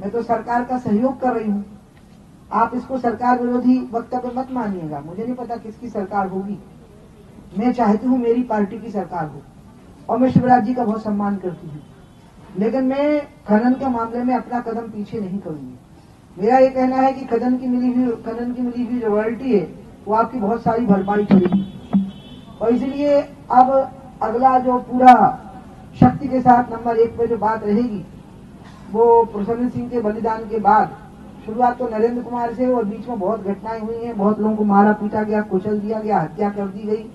मैं तो सरकार का सहयोग कर रही हूँ। आप इसको सरकार विरोधी वक्तव्य मत मानिएगा। मुझे नहीं पता किसकी सरकार होगी। मैं चाहती हूँ मेरी पार्टी की सरकार हो और मैं शिवराज जी का बहुत सम्मान करती हूँ, लेकिन मैं खनन के मामले में अपना कदम पीछे नहीं करूंगी। मेरा ये कहना है कि खनन की मिली हुई जो रॉयल्टी है वो आपकी बहुत सारी भरपाई करेगी। और इसलिए अब अगला जो पूरा शक्ति के साथ नंबर 1 पे जो बात रहेगी वो प्रसन्न सिंह के बलिदान के बाद, शुरुआत तो नरेंद्र कुमार से और बीच में बहुत घटनाएं हुई हैं, बहुत लोगों को मारा पीटा गया, कुचल दिया गया, हत्या कर दी गई।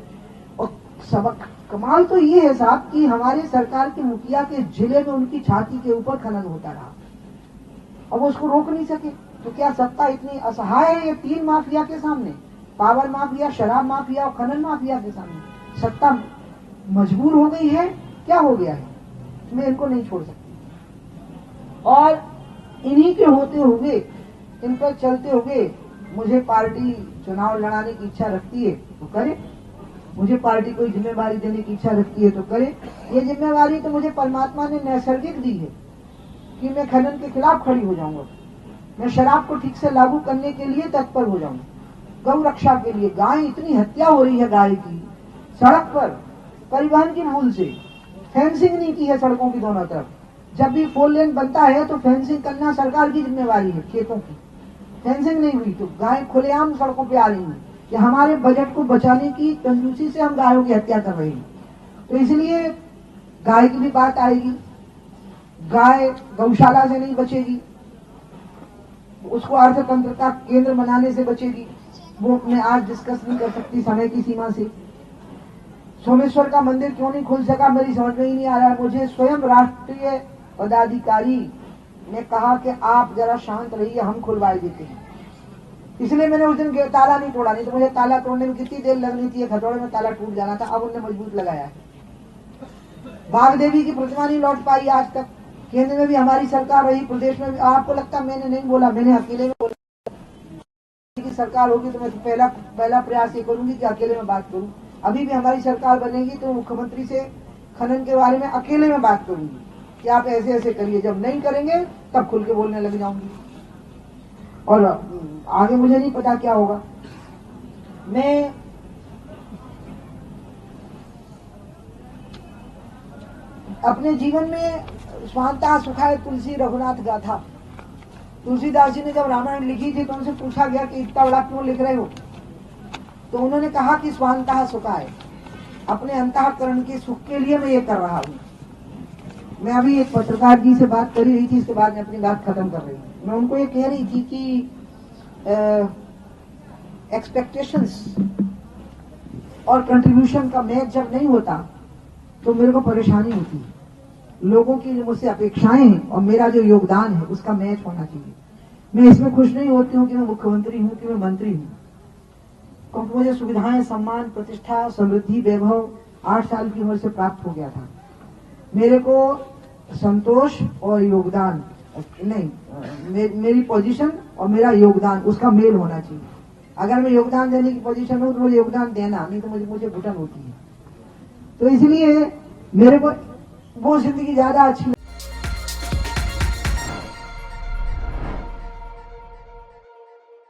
और सबक कमाल तो ये है साहब कि हमारे सरकार के मुखिया के जिले में उनकी छाती के ऊपर खनन होता रहा और वो उसको रोक नहीं सके। तो क्या सत्ता इतनी असहाय है ये 3 माफिया के सामने, पावर माफिया, शराब माफिया और खनन माफिया के सामने सत्ता मजबूर हो गई है? क्या हो गया है? मैं इनको नहीं छोड़ सकती। और इन्हीं के होते हुए, इन पर चलते हुए मुझे पार्टी चुनाव लड़ाने की इच्छा रखती है तो करे, मुझे पार्टी कोई जिम्मेवारी देने की इच्छा रखती है तो करे। ये जिम्मेवारी तो मुझे परमात्मा ने नैसर्गिक दी है कि मैं खनन के खिलाफ खड़ी हो जाऊंगा, मैं शराब को ठीक से लागू करने के लिए तत्पर हो जाऊंगा, गौ रक्षा के लिए। गाय, इतनी हत्या हो रही है गाय की सड़क पर, परिवहन की भूल से फेंसिंग नहीं की है सड़कों की दोनों तरफ। जब भी 4 लेन बनता है तो फेंसिंग करना सरकार की जिम्मेवारी है, खेतों की फेंसिंग नहीं हुई तो गाय खुलेआम सड़कों पे आ रही है कि हमारे बजट को बचाने की कंजूसी से हम गायों की हत्या कर रहे हैं। तो इसलिए गाय की भी बात आएगी। गाय गौशाला से नहीं बचेगी, उसको अर्थतंत्र का केंद्र बनाने से बचेगी। वो मैं आज डिस्कस नहीं कर सकती समय की सीमा से। सोमेश्वर का मंदिर क्यों नहीं खुल सका मेरी समझ में ही नहीं आ रहा है। मुझे स्वयं राष्ट्रीय पदाधिकारी ने कहा कि आप जरा शांत रहिए, हम खुलवाए देते हैं। इसलिए मैंने उस दिन ताला नहीं तोड़ा, नहीं तो मुझे ताला तोड़ने में कितनी देर लगनी थी, खतौड़े में ताला टूट जाना था। अब उन्होंने मजबूत लगाया है। बाघ देवी की प्रतिमा नहीं लौट पाई आज तक। केंद्र में भी हमारी सरकार रही, प्रदेश में भी। आपको लगता मैंने नहीं बोला, मैंने अकेले में बोला कि सरकार होगी तो मैं पहला प्रयास ये करूंगी कि अकेले में बात करूं। अभी भी हमारी सरकार बनेगी तो मुख्यमंत्री से खनन के बारे में अकेले में बात करूंगी कि आप ऐसे ऐसे करिए। जब नहीं करेंगे तब खुल के बोलने लग जाऊंगी। और आगे मुझे नहीं पता क्या होगा। मैं अपने जीवन में स्वांतः सुखाय तुलसी रघुनाथ गाथा, तुलसीदास जी ने जब रामायण लिखी थी तो उनसे पूछा गया कि इतना बड़ा क्यों लिख रहे हो, तो उन्होंने कहा कि स्वांतः सुखाय, अपने अंतःकरण के सुख के लिए मैं ये कर रहा हूँ। मैं अभी एक पत्रकार जी से बात कर रही थी, इसके बाद मैं अपनी बात खत्म कर रही हूँ। मैं उनको ये कह रही थी कि एक्सपेक्टेशंस और कंट्रीब्यूशन का मैच जब नहीं होता तो मेरे को परेशानी होती है। लोगों की जो मुझसे अपेक्षाएं हैं और मेरा जो योगदान है उसका मैच होना चाहिए। मैं इसमें खुश नहीं होती हूँ कि मैं मुख्यमंत्री हूँ कि मैं मंत्री हूँ, क्योंकि मुझे सुविधाएं, सम्मान, प्रतिष्ठा, समृद्धि, वैभव 8 साल की उम्र से प्राप्त हो गया था। मेरे को संतोष और योगदान नहीं, मेरी पोजीशन और मेरा योगदान, उसका मेल होना चाहिए। अगर मैं योगदान देने की पोजीशन हूँ तो मुझे योगदान देना, नहीं तो मुझे घुटन होती है। तो इसलिए मेरे को वो जिंदगी ज्यादा अच्छी